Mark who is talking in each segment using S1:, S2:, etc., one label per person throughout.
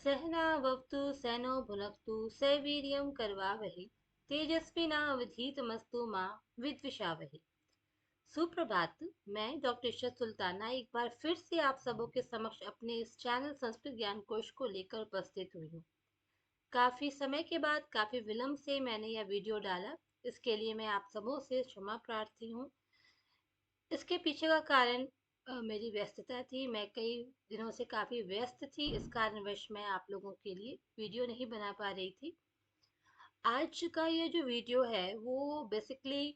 S1: सहनाववतु सैनो भुनक्तु सवीर्यं करवावहै तेजस्विनावधीतमस्तु मा विद्विषावहै। सुप्रभात। मैं डॉक्टर इशरत सुल्ताना एक बार फिर से आप सबों के समक्ष अपने इस चैनल संस्कृत ज्ञान कोश को लेकर उपस्थित हुई हूँ। काफी समय के बाद काफी विलंब से मैंने यह वीडियो डाला, इसके लिए मैं आप सबों से क्षमा प्रार्थी हूँ। इसके पीछे का कारण मेरी व्यस्तता थी। मैं कई दिनों से काफ़ी व्यस्त थी, इस कारणवश मैं आप लोगों के लिए वीडियो नहीं बना पा रही थी। आज का ये जो वीडियो है वो बेसिकली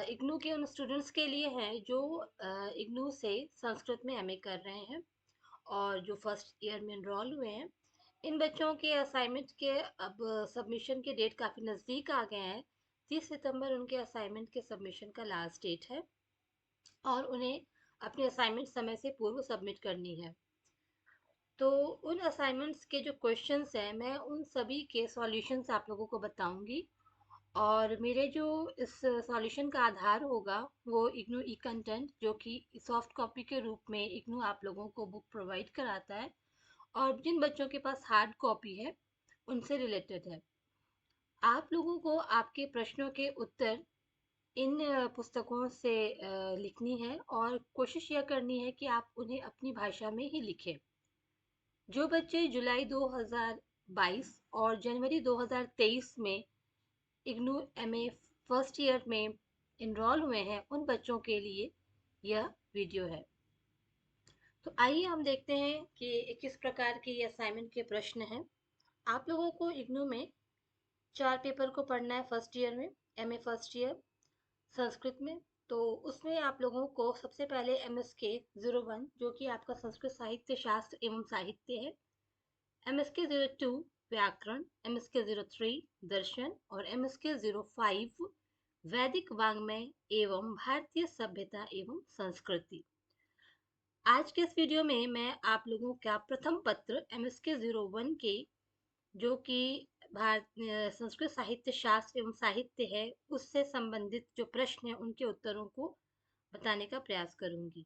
S1: इग्नू के उन स्टूडेंट्स के लिए है जो इग्नू से संस्कृत में एमए कर रहे हैं और जो फर्स्ट ईयर में इनरोल हुए हैं। इन बच्चों के असाइनमेंट के अब सबमिशन के डेट काफ़ी नज़दीक आ गए हैं। 30 सितंबर उनके असाइनमेंट के सबमिशन का लास्ट डेट है और उन्हें अपनी असाइनमेंट समय से पूर्व सबमिट करनी है। तो उन असाइनमेंट्स के जो क्वेश्चंस हैं मैं उन सभी के सॉल्यूशंस आप लोगों को बताऊंगी और मेरे जो इस सॉल्यूशन का आधार होगा वो इग्नू ई कंटेंट जो कि सॉफ्ट कॉपी के रूप में इग्नू आप लोगों को बुक प्रोवाइड कराता है और जिन बच्चों के पास हार्ड कॉपी है उनसे रिलेटेड है। आप लोगों को आपके प्रश्नों के उत्तर इन पुस्तकों से लिखनी है और कोशिश यह करनी है कि आप उन्हें अपनी भाषा में ही लिखें। जो बच्चे जुलाई 2022 और जनवरी 2023 में इग्नू एमए फर्स्ट ईयर में इनरोल हुए हैं उन बच्चों के लिए यह वीडियो है। तो आइए हम देखते हैं कि किस प्रकार के ये असाइनमेंट के प्रश्न हैं। आप लोगों को इग्नू में 4 पेपर को पढ़ना है फर्स्ट ईयर में, एमए फर्स्ट ईयर संस्कृत में। तो उसमें आप लोगों को सबसे पहले MSK 01 जो कि आपका संस्कृत साहित्य शास्त्र एवं साहित्य है, MSK 02 व्याकरण, MSK 03 दर्शन और MSK 05 वैदिक वाङ्मय एवं भारतीय सभ्यता एवं संस्कृति। आज के इस वीडियो में मैं आप लोगों का प्रथम पत्र MSK 01 के जो कि भारत संस्कृत साहित्य शास्त्र एवं साहित्य है उससे संबंधित जो प्रश्न है उनके उत्तरों को बताने का प्रयास करूंगी।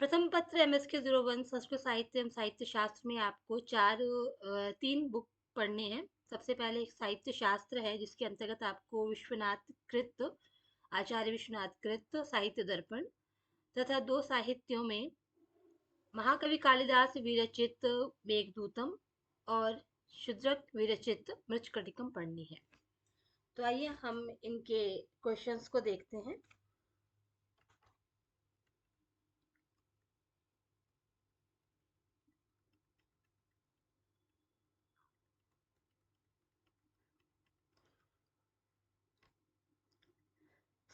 S1: प्रथम पत्र MSK 01 संस्कृत साहित्य एवं साहित्य शास्त्र में आपको 3 बुक पढ़ने हैं। सबसे पहले एक साहित्य शास्त्र है जिसके अंतर्गत आपको विश्वनाथ कृत, आचार्य विश्वनाथ कृत साहित्य दर्पण तथा 2 साहित्यों में महाकवि कालिदास विरचित मेघदूतम और शुद्रक विरचित मृच्छकटिकम पढ़नी है। तो आइए हम इनके क्वेश्चंस को देखते हैं।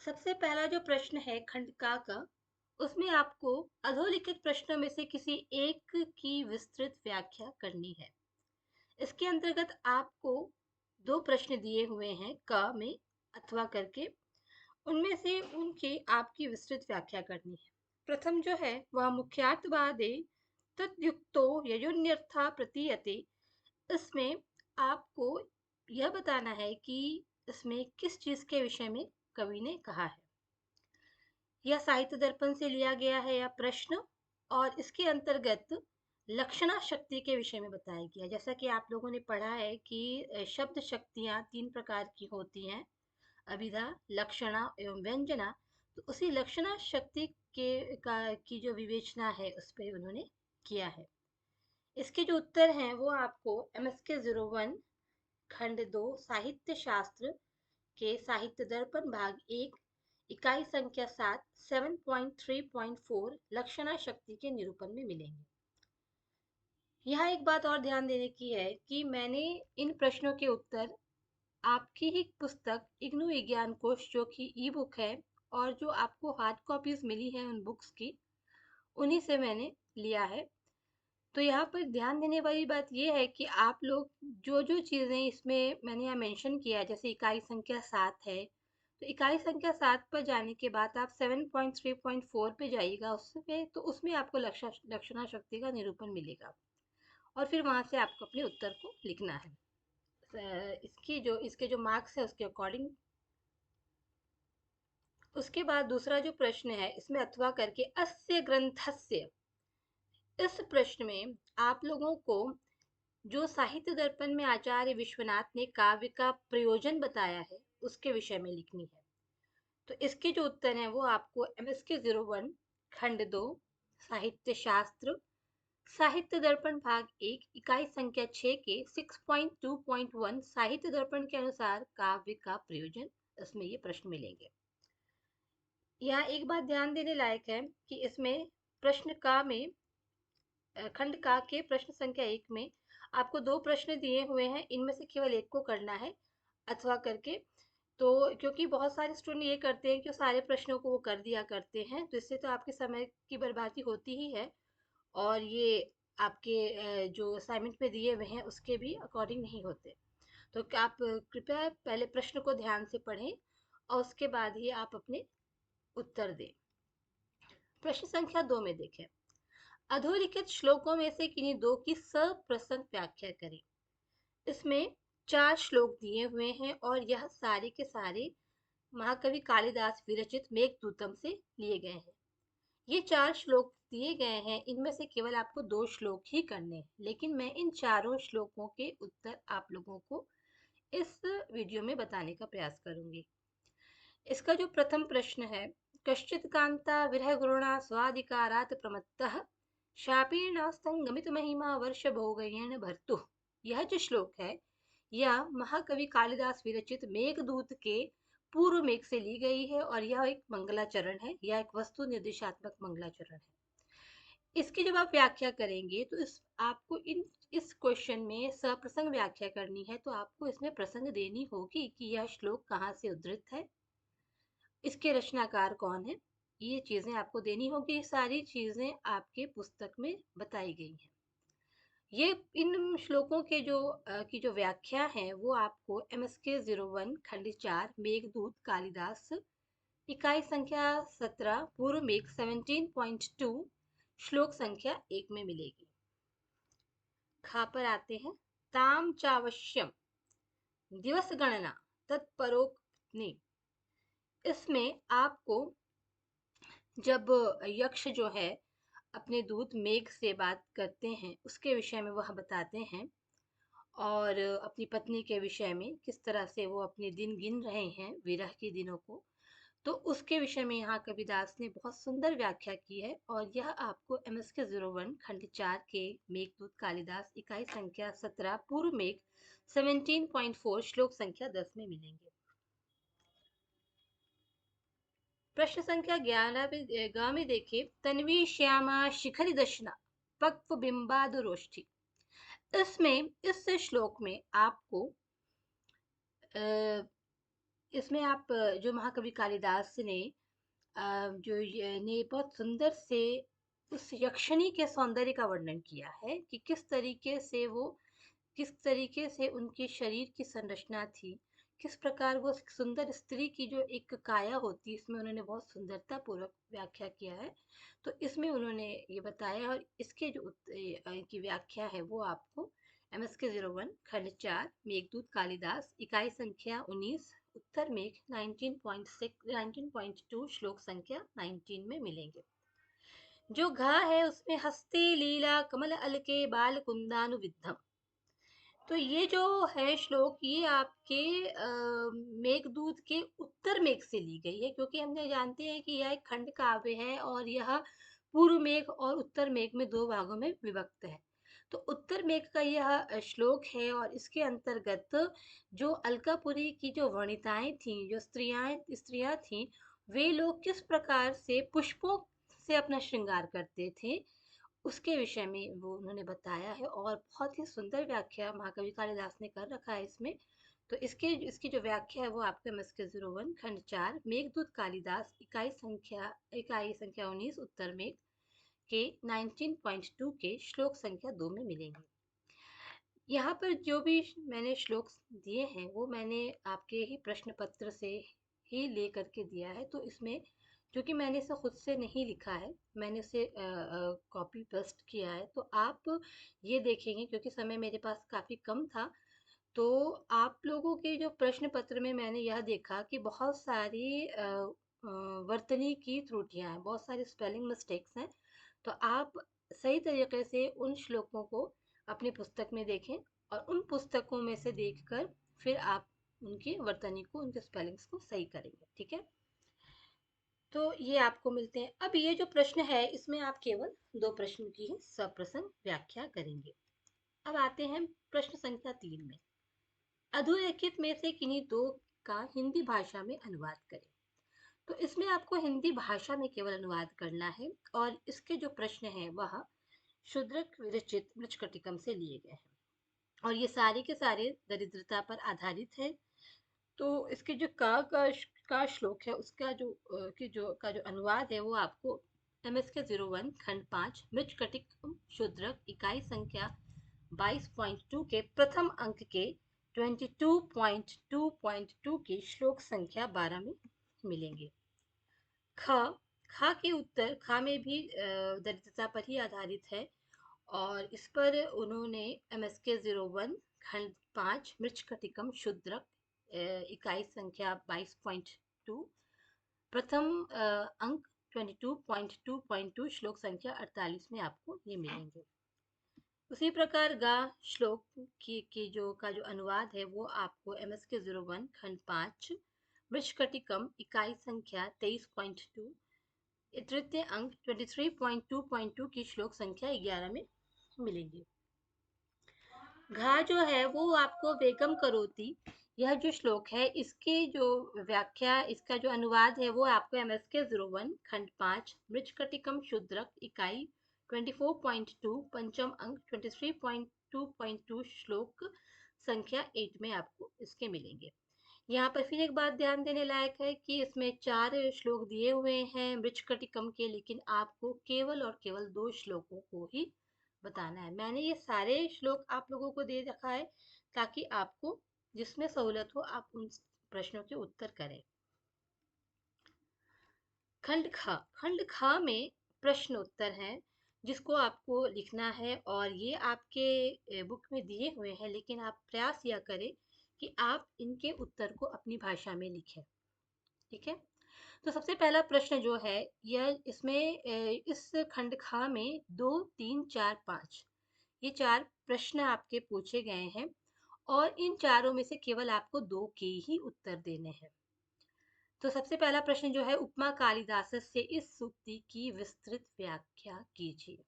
S1: सबसे पहला जो प्रश्न है खंड का उसमें आपको अधोलिखित प्रश्नों में से किसी एक की विस्तृत व्याख्या करनी है। इसके अंतर्गत आपको 2 प्रश्न दिए हुए हैं क में अथवा करके, उनमें से उनकी आपकी विस्तृत व्याख्या करनी है। प्रथम जो है वह मुख्यार्थवादे तद्युक्तो ययोन्यर्था प्रतीयते। इसमें आपको यह बताना है कि इसमें किस चीज के विषय में कवि ने कहा है। यह साहित्य दर्पण से लिया गया है यह प्रश्न और इसके अंतर्गत लक्षणा शक्ति के विषय में बताया गया। जैसा कि आप लोगों ने पढ़ा है कि शब्द शक्तियां 3 प्रकार की होती हैं, अभिधा, लक्षणा एवं व्यंजना। तो उसी लक्षणा शक्ति की जो विवेचना है उस पर उन्होंने किया है। इसके जो उत्तर हैं वो आपको MSK 01 खंड 2 साहित्य शास्त्र के साहित्य दर्पण भाग 1 इकाई संख्या 7 7.3.4 लक्षणा शक्ति के निरूपण में मिलेंगे। यहाँ एक बात और ध्यान देने की है कि मैंने इन प्रश्नों के उत्तर आपकी ही पुस्तक इग्नू विज्ञान कोश जो कि ई बुक है और जो आपको हार्ड कॉपीज मिली है उन बुक्स की, उन्हीं से मैंने लिया है। तो यहाँ पर ध्यान देने वाली बात यह है कि आप लोग जो जो चीज़ें इसमें मैंने यहाँ मेंशन किया है, जैसे इकाई संख्या 7 है, तो इकाई संख्या 7 पर जाने के बाद आप 7.3.4 पे जाइएगा उसमें, तो उसमें आपको लक्षणा शक्ति का निरूपण मिलेगा और फिर वहाँ से आपको अपने उत्तर को लिखना है इसके जो मार्क्स है उसके अकॉर्डिंग। उसके बाद दूसरा जो प्रश्न है इसमें अथवा करके अस्य ग्रंथस्य, इस प्रश्न में आप लोगों को जो साहित्य दर्पण में आचार्य विश्वनाथ ने काव्य का प्रयोजन बताया है उसके विषय में लिखनी है। तो इसके जो उत्तर हैं वो आपको MSK 01 खंड 2 साहित्य शास्त्र साहित्य दर्पण भाग 1 इकाई संख्या 6 के 6.2.1 साहित्य दर्पण के अनुसार काव्य का प्रयोजन, इसमें ये प्रश्न मिलेंगे। यहाँ एक बात ध्यान देने लायक है कि इसमें प्रश्न का में खंड का के प्रश्न संख्या 1 में आपको 2 प्रश्न दिए हुए हैं, इनमें से केवल एक को करना है अथवा करके। तो क्योंकि बहुत सारे स्टूडेंट ये करते हैं कि सारे प्रश्नों को वो कर दिया करते हैं, तो इससे तो आपके समय की बर्बादी होती ही है और ये आपके जो असाइनमेंट में दिए हुए हैं उसके भी अकॉर्डिंग नहीं होते। तो क्या आप कृपया पहले प्रश्न को ध्यान से पढ़ें और उसके बाद ही आप अपने उत्तर दें। प्रश्न संख्या 2 में देखें, अधोलिखित श्लोकों में से किन्हीं दो की सप्रसंग व्याख्या करें। इसमें 4 श्लोक दिए हुए हैं और यह सारे के सारे महाकवि कालिदास विरचित मेघदूतम से लिए गए हैं। ये 4 श्लोक दिए गए हैं, इनमें से केवल आपको 2 श्लोक ही करने हैं, लेकिन मैं इन चारों श्लोकों के उत्तर आप लोगों को इस वीडियो में बताने का प्रयास करूंगी। इसका जो प्रथम प्रश्न है, कश्चित कांता विरह गुरुणा स्वाधिकारात प्रमत्तः शापेनास्तं गमित महिमा वर्ष भोगयेन भर्तु। यह जो श्लोक है यह महाकवि कालिदास विरचित मेघदूत के पूर्व मेघ से ली गई है और यह एक मंगलाचरण है, यह एक वस्तु निर्देशात्मक मंगलाचरण है। इसकी जब आप व्याख्या करेंगे तो आपको इस क्वेश्चन में सप्रसंग व्याख्या करनी है, तो आपको इसमें प्रसंग देनी होगी कि यह श्लोक कहाँ से उद्धृत है, इसके रचनाकार कौन है, ये चीजें आपको देनी होगी। ये सारी चीजें आपके पुस्तक में बताई गई हैं। ये इन श्लोकों के की जो व्याख्या है वो आपको MSK 01 खंड 4 मेघदूत कालिदास इकाई संख्या 17 पूर्व मेघ 17.2 श्लोक संख्या 1 में मिलेगी। खा पर आते हैं, ताम चावश्यम दिवस गणना तत्परोक्ति। इसमें आपको जब यक्ष जो है अपने दूत मेघ से बात करते हैं उसके विषय में वह बताते हैं और अपनी पत्नी के विषय में किस तरह से वो अपने दिन गिन रहे हैं विरह के दिनों को, तो उसके विषय में यहाँ कबीरदास ने बहुत सुंदर व्याख्या की है और यह आपको MSK 01 खंड 4 के मेघदूत कालिदास इकाई संख्या 17 पूर्व मेघ 17.4 श्लोक संख्या 10 में मिलेंगे। प्रश्न संख्या 11 में देखिए, तन्वी श्यामा शिखरी दशना पक्व बिंबादुरोष्ठी। इसमें इस श्लोक में आपको इसमें आप जो महाकवि कालिदास ने बहुत सुंदर से उस यक्षिणी के सौंदर्य का वर्णन किया है कि किस तरीके से उनके शरीर की संरचना थी, किस प्रकार वो सुंदर स्त्री की जो एक काया होती है, इसमें उन्होंने बहुत सुंदरता पूर्वक व्याख्या किया है। तो इसमें उन्होंने ये बताया और इसके जो की व्याख्या है वो आपको MSK 01 खंड 4 मेघदूत कालिदास इकाई संख्या 19 उत्तर मेघ 19.2 श्लोक संख्या 19 में मिलेंगे। जो घा है उसमें हस्ते लीला कमल अलके बाल कुंदानुविद्धम। तो ये जो है श्लोक ये आपके मेघदूत के उत्तर मेघ से ली गई है, क्योंकि हमने जानते हैं कि यह एक खंड काव्य है और यह पूर्व मेघ और उत्तर मेघ में 2 भागों में विभक्त है। तो उत्तर मेघ का यह श्लोक है और इसके अंतर्गत जो अलकापुरी की जो वनिताएं थीं, जो स्त्रियां थीं, वे लोग किस प्रकार से पुष्पों से अपना श्रृंगार करते थे उसके विषय में वो उन्होंने बताया है और बहुत ही सुंदर व्याख्या महाकवि कालिदास ने कर रखा है इसमें। तो इसकी जो व्याख्या है वो आपके MSK 01 खंड 4 मेघदूत कालिदास इकाई संख्या 19 उत्तर मेघ के 19.2 के श्लोक संख्या 2 में मिलेंगे। यहाँ पर जो भी मैंने श्लोक दिए हैं वो मैंने आपके ही प्रश्न पत्र से ही ले करके दिया है। तो इसमें क्योंकि मैंने इसे खुद से नहीं लिखा है, मैंने इसे कॉपी पेस्ट किया है, तो आप ये देखेंगे क्योंकि समय मेरे पास काफ़ी कम था, तो आप लोगों के जो प्रश्न पत्र में मैंने यह देखा कि बहुत सारी वर्तनी की त्रुटियां हैं, बहुत सारी स्पेलिंग मिस्टेक्स हैं। तो आप सही तरीके से उन श्लोकों को अपनी पुस्तक में देखें और उन पुस्तकों में से देखकर फिर आप उनके वर्तनी को, उनके स्पेलिंग्स को सही करेंगे। ठीक है, तो ये आपको मिलते हैं। अब ये जो प्रश्न है इसमें आप केवल 2 प्रश्न की ही सप्रसंग व्याख्या करेंगे। अब आते हैं प्रश्न संख्या 3 में। अधोरेखित में से किन्हीं 2 का हिंदी भाषा में अनुवाद करें। तो इसमें आपको हिंदी भाषा में केवल अनुवाद करना है और इसके जो प्रश्न हैं वह शूद्रक विरचित मृच्छकटिकम से लिए गए हैं और ये सारे के सारे दरिद्रता पर आधारित है। तो इसके जो का श्लोक है उसका जो जो अनुवाद है वो आपको MSK 01 खंड 5 मृच्छकटिकम शूद्रक इकाई संख्या 22.2 के प्रथम अंक के 22.2.2 की श्लोक संख्या 12 में मिलेंगे। ख खा के उत्तर खा में भी दरिद्रता पर ही आधारित है और इस पर उन्होंने MSK 01 खंड 5 मृच्छकटिकम शूद्रक इकाई संख्या 22.2 प्रथम अंक 22.2.2 श्लोक संख्या 48 में आपको ये मिलेंगे। उसी प्रकार गा श्लोक की जो अनुवाद है वो आपको MSK 01 खंड 5 मृच्छकटिकम इकाई संख्या 23.2 तृतीय अंक 23.2.2 की श्लोक संख्या 11 में मिलेंगी। घा जो है वो आपको वेगम करोति, यह जो श्लोक है इसकी जो व्याख्या, इसका जो अनुवाद है वो आपको MSK 01 खंड 5 मृच्छकटिकम शूद्रक इकाई 24.2 पंचम अंक 23.2.2 श्लोक संख्या 8 में आपको इसके मिलेंगे। यहाँ पर फिर एक बात ध्यान देने लायक है कि इसमें 4 श्लोक दिए हुए हैं मृच्छकटिकम के, लेकिन आपको केवल और केवल 2 श्लोकों को ही बताना है। मैंने ये सारे श्लोक आप लोगों को दे रखा है ताकि आपको जिसमें सहूलत हो आप उन प्रश्नों के उत्तर करें। खंड खा में प्रश्न उत्तर है जिसको आपको लिखना है और ये आपके बुक में दिए हुए हैं, लेकिन आप प्रयास यह करें कि आप इनके उत्तर को अपनी भाषा में लिखें। ठीक है, तो सबसे पहला प्रश्न जो है यह इसमें इस खंड खा में 2, 3, 4, 5 ये 4 प्रश्न आपके पूछे गए हैं और इन चारों में से केवल आपको 2 के ही उत्तर देने हैं। तो सबसे पहला प्रश्न जो है उपमा कालिदास से इस सूक्ति की विस्तृत व्याख्या कीजिए।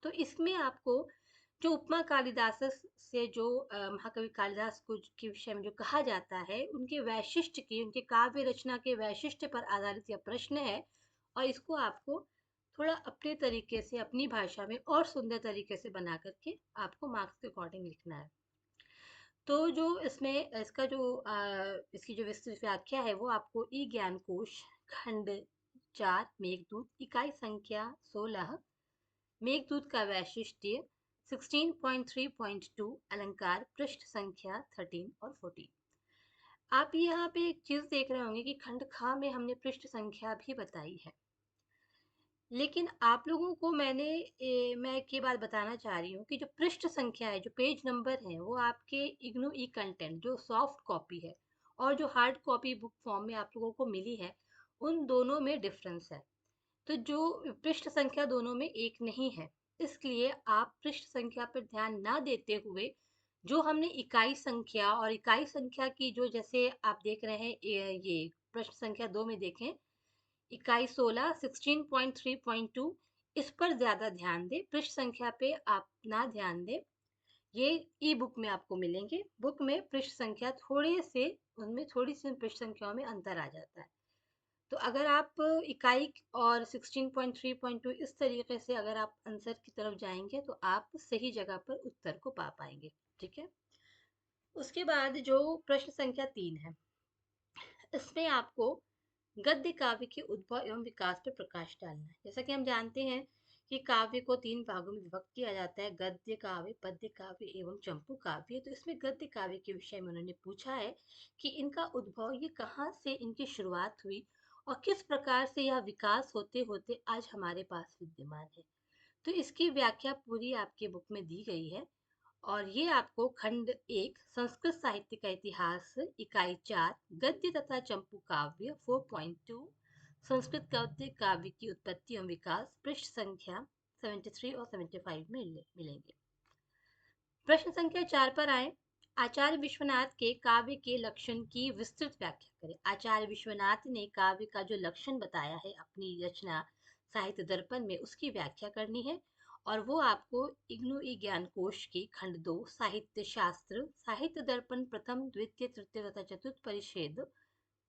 S1: तो इसमें आपको जो उपमा कालिदास से जो महाकवि कालिदास को के विषय में जो कहा जाता है उनके वैशिष्ट्य की, उनके काव्य रचना के वैशिष्ट्य पर आधारित यह प्रश्न है और इसको आपको थोड़ा अपने तरीके से अपनी भाषा में और सुंदर तरीके से बना करके आपको मार्क्स के अकॉर्डिंग लिखना है। तो जो इसमें इसका जो इसकी जो विस्तृत व्याख्या है वो आपको ई ज्ञान कोश खंड 4 मेघदूत इकाई संख्या 16 मेघदूत का वैशिष्ट्य 16.3.2 अलंकार पृष्ठ संख्या 13 और 14। आप यहाँ पे एक चीज देख रहे होंगे कि खंड खा में हमने पृष्ठ संख्या भी बताई है, लेकिन आप लोगों को मैं एक बात बताना चाह रही हूँ कि जो पृष्ठ संख्या है, जो पेज नंबर है, वो आपके इग्नू ई कंटेंट जो सॉफ्ट कॉपी है और जो हार्ड कॉपी बुक फॉर्म में आप लोगों को मिली है उन दोनों में डिफरेंस है। तो जो पृष्ठ संख्या दोनों में एक नहीं है, इसलिए आप पृष्ठ संख्या पर ध्यान ना देते हुए जो हमने इकाई संख्या और इकाई संख्या की जो जैसे आप देख रहे हैं ये प्रश्न संख्या 2 में देखें इकाई 16 16.3.2 इस पर ज्यादा ध्यान दें, पृष्ठ संख्या पे आप ना ध्यान दें। ये ई बुक में आपको मिलेंगे, बुक में पृष्ठ संख्या थोड़े से उनमें थोड़ी सी पृष्ठ संख्याओं में अंतर आ जाता है। तो अगर आप इकाई और 16.3.2 इस तरीके से अगर आप आंसर की तरफ जाएंगे तो आप सही जगह पर उत्तर को पा पाएंगे। ठीक है, उसके बाद जो प्रश्न संख्या 3 है इसमें आपको गद्य काव्य के उद्भव एवं विकास पर प्रकाश डालना है। जैसा कि हम जानते हैं कि काव्य को 3 भागों में विभक्त किया जाता है, गद्य काव्य, पद्य काव्य एवं चंपू काव्य। तो इसमें गद्य काव्य के विषय में उन्होंने पूछा है कि इनका उद्भव, ये कहाँ से इनकी शुरुआत हुई और किस प्रकार से यह विकास होते होते आज हमारे पास विद्यमान है। तो इसकी व्याख्या पूरी आपके बुक में दी गई है और ये आपको खंड 1 संस्कृत साहित्य का इतिहास इकाई 4 गद्य तथा चंपू काव्य 4.2 संस्कृत गद्य काव्य की उत्पत्ति एवं विकास पृष्ठ संख्या 73 और 75 में मिलेंगे। प्रश्न संख्या 4 पर आए। आचार्य विश्वनाथ के काव्य के लक्षण की विस्तृत व्याख्या करें। आचार्य विश्वनाथ ने काव्य का जो लक्षण बताया है अपनी रचना साहित्य दर्पण में, उसकी व्याख्या करनी है। और वो आपको इग्नू ज्ञान कोश की खंड 2 साहित्य शास्त्र साहित्य दर्पण प्रथम द्वितीय तृतीय तथा चतुर्थ परिच्छेद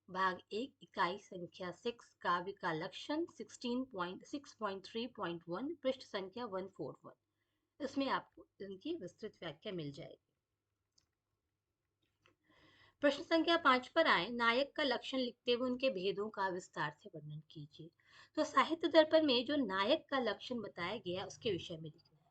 S1: भाग 1 इकाई संख्या 6 काव्य का लक्षण 16.6.3.1 पृष्ठ संख्या 141, इसमें आपको इनकी विस्तृत व्याख्या मिल जाएगी। प्रश्न संख्या 5 पर आए। नायक का लक्षण लिखते हुए उनके भेदों का विस्तार से वर्णन कीजिए। तो साहित्य दर्पण में जो नायक का लक्षण बताया गया उसके विषय में लिखना है।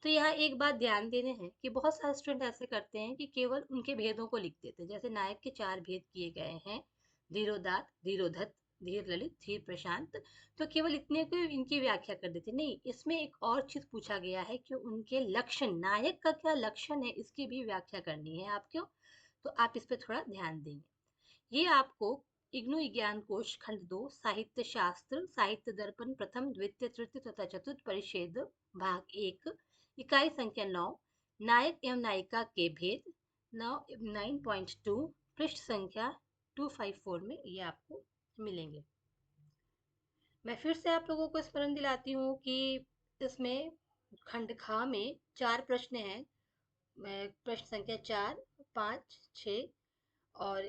S1: तो यहाँ एक बात ध्यान देने हैं कि बहुत सारे स्टूडेंट ऐसे करते हैं कि केवल उनके भेदों को लिख देते हैं। जैसे नायक के 4 भेद किए गए हैं, धीरोदात, धीरोधत, धीर ललित, धीर प्रशांत, तो केवल इतने को इनकी व्याख्या कर देते। नहीं, इसमें एक और चीज पूछा गया है कि उनके लक्षण, नायक का क्या लक्षण है, इसकी भी व्याख्या करनी है आपको। तो आप इस पर थोड़ा ध्यान देंगे। ये आपको इग्नू ज्ञान कोश खंड 2 साहित्य शास्त्र साहित्य दर्पण प्रथम द्वितीय तृतीय तथा चतुर्थ परिच्छेद भाग 1 इकाई संख्या 9 नायक एवं नायिका के भेद 9.2 पृष्ठ संख्या 254 में ये आपको मिलेंगे। मैं फिर से आप लोगों को स्मरण दिलाती हूँ कि इसमें खंड खा में 4 प्रश्न हैं। प्रश्न संख्या 4, 5, 6 और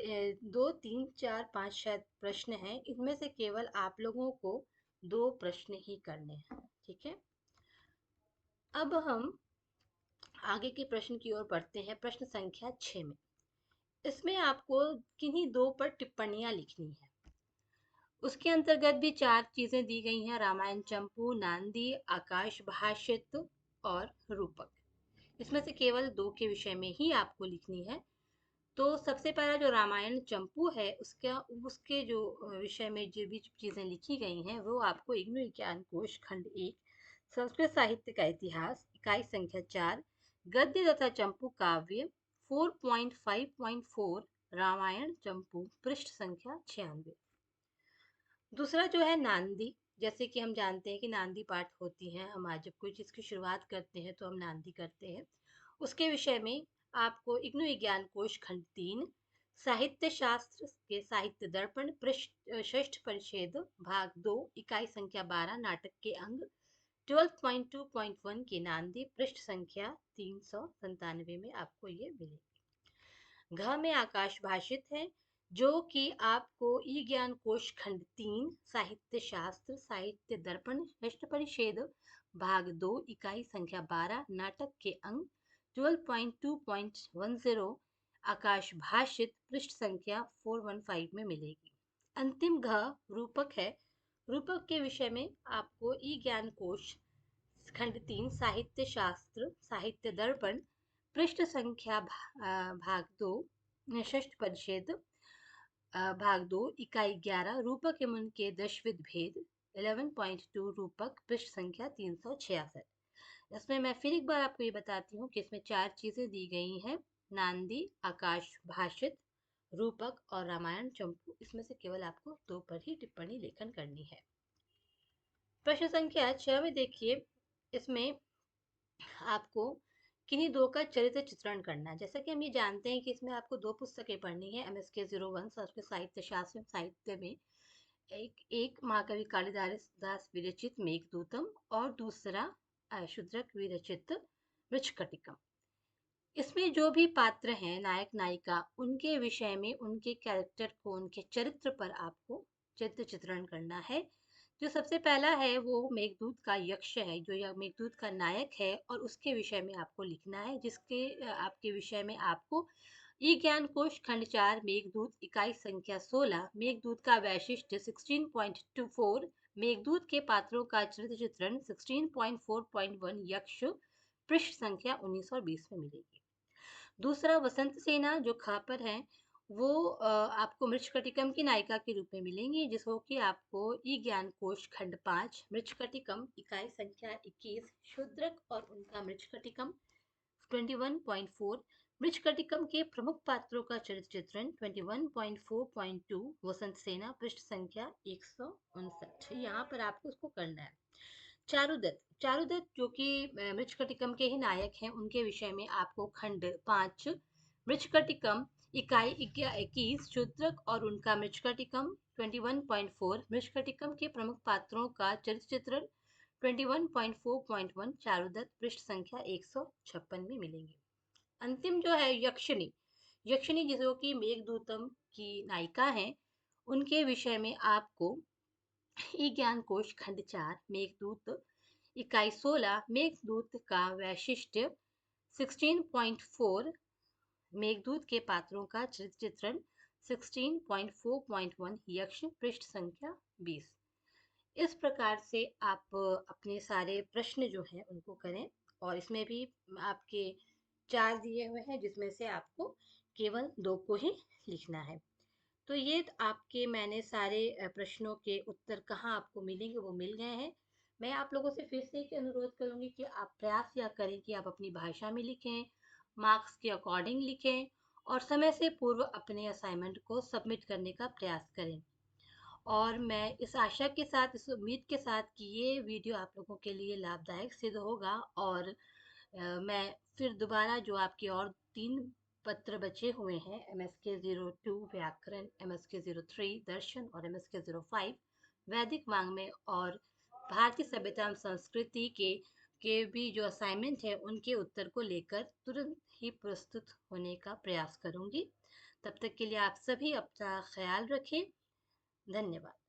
S1: 2, 3, 4, 5 शायद प्रश्न हैं। इनमें से केवल आप लोगों को 2 प्रश्न ही करने हैं, ठीक है। अब हम आगे के प्रश्न की ओर बढ़ते हैं। प्रश्न संख्या 6 में इसमें आपको किन्हीं 2 पर टिप्पणियां लिखनी है। उसके अंतर्गत भी 4 चीजें दी गई हैं, रामायण चंपू, नांदी, आकाश भाषित और रूपक। इसमें से केवल 2 के विषय में ही आपको लिखनी है। तो सबसे पहला जो रामायण चंपू है उसके जो विषय में जो भी चीजें लिखी गई हैं वो आपको इग्नू ज्ञान कोश खंड 1 संस्कृत साहित्य का इतिहास इकाई संख्या 4 गद्य तथा चंपू काव्य 4.5.4 रामायण चंपू पृष्ठ संख्या 96। दूसरा जो है नांदी, जैसे कि हम जानते हैं कि नांदी पाठ होती है, हम आज जब कोई चीज़ की शुरुआत करते हैं तो हम नांदी करते हैं। उसके विषय में आपको इग्नू ज्ञान कोश खंड 3 साहित्य शास्त्र के साहित्य दर्पण पृष्ठ षष्ठ परिच्छेद भाग 2 इकाई संख्या 12 नाटक के अंग 12.2.1 के नांदी पृष्ठ संख्या 397 में आपको ये मिलेगी। घ में आकाश भाषित है जो कि आपको ई ज्ञान कोश खंड 3 साहित्य शास्त्र साहित्य दर्पण षष्ठ परिच्छेद भाग 2 इकाई संख्या 12 नाटक के अंग 12.2.10 आकाश भाषित पृष्ठ संख्या 415 में मिलेगी। अंतिम घ रूपक है। रूपक के विषय में आपको ई ज्ञान कोश खंड 3 साहित्य शास्त्र साहित्य दर्पण पृष्ठ संख्या भाग 2 षष्ठ परिच्छेद भाग 2 इकाई 11 रूपक एवं उनके दशविध भेद 11.2 रूपक पृष्ठ संख्या 366। इसमें मैं फिर एक बार आपको ये बताती हूँ कि इसमें 4 चीजें दी गई हैं, नांदी, आकाश भाषित, रूपक और रामायण चंपू। इसमें से केवल आपको 2 पर ही टिप्पणी लेखन करनी है। प्रश्न संख्या 6 में देखिए, इसमें आपको किन्हीं 2 का चरित्र चित्रण करना है। जैसा कि हम ये जानते हैं कि इसमें आपको 2 पुस्तकें पढ़नी है, MSK 01 संस्कृत साहित्य शास्त्र साहित्य में एक महाकवि कालिदास दास विरचित मेघदूतम और दूसरा शूद्रक विरचित मृच्छकटिकम। इसमें जो भी पात्र हैं नायक नायिका, उनके विषय में उनके कैरेक्टर को उनके चरित्र पर आपको चरित्र चित्रण करना है। जो सबसे पहला है वो मेघदूत का यक्ष है, जो यह मेघदूत का नायक है और उसके विषय में आपको लिखना है, जिसके आपके विषय में आपको ई ज्ञान कोश खंड 4 मेघदूत इकाई संख्या 16 मेघदूत का वैशिष्ट्य 16.24 मेघदूत के पात्रों का चरित्र चित्रण 16.4.1 यक्ष पृष्ठ संख्या 19 और 20 में मिलेगी। दूसरा वसंत सेना जो खापर है वो आपको मृच्छकटिकम की नायिका के रूप में मिलेंगी, जिसको कि आपको ई ज्ञान कोश खंड 5 मृच्छकटिकम इकाई संख्या 21 शूद्रक और उनका मृच्छकटिकम 21.4 मृच्छकटिकम के प्रमुख पात्रों का चरित्र चित्रण 21.4.2 वसंत सेना पृष्ठ संख्या 159। यहाँ पर आपको उसको करना है। चारुदत्त जो कि मृच्छकटिकम के ही नायक हैं, उनके विषय में आपको खंड 5 मृच्छकटिकम इकाई 21 शूद्रक और उनका मृच्छकटिकम 21.4 मृच्छकटिकम के प्रमुख पात्रों का चरित्र चित्रण 21.4.1 चारुदत्त पृष्ठ संख्या 156 में मिलेंगे। अंतिम जो है यक्षिणी, यक्षिणी जिसो की मेघदूतम की नायिका हैं, उनके विषय में आपको ई ज्ञान कोश खंड 4 मेघदूत इकाई 16 मेघदूत का वैशिष्ट्य 16.4 मेघदूत के पात्रों का चित्रण 16.4.1 यक्ष पृष्ठ संख्या 20। इस प्रकार से आप अपने सारे प्रश्न जो हैं उनको करें, और इसमें भी आपके 4 दिए हुए हैं जिसमें से आपको केवल 2 को ही लिखना है। तो ये आपके मैंने सारे प्रश्नों के उत्तर कहाँ आपको मिलेंगे वो मिल गए हैं। मैं आप लोगों से फिर से एक अनुरोध करूंगी कि आप प्रयास या करें कि आप अपनी भाषा में लिखें, मार्क्स के अकॉर्डिंग लिखें और समय से पूर्व अपने असाइनमेंट को सबमिट करने का प्रयास करें। और मैं इस आशा के साथ, इस उम्मीद के साथ कि ये वीडियो आप लोगों के लिए लाभदायक सिद्ध होगा, और मैं फिर दोबारा जो आपके और 3 पत्र बचे हुए हैं, MSK 02 व्याकरण, MSK 03 दर्शन और MSK 05 वैदिक वाङ्मय और भारतीय सभ्यता एवं संस्कृति के भी जो असाइनमेंट है उनके उत्तर को लेकर तुरंत ही प्रस्तुत होने का प्रयास करूंगी। तब तक के लिए आप सभी अपना ख्याल रखें। धन्यवाद।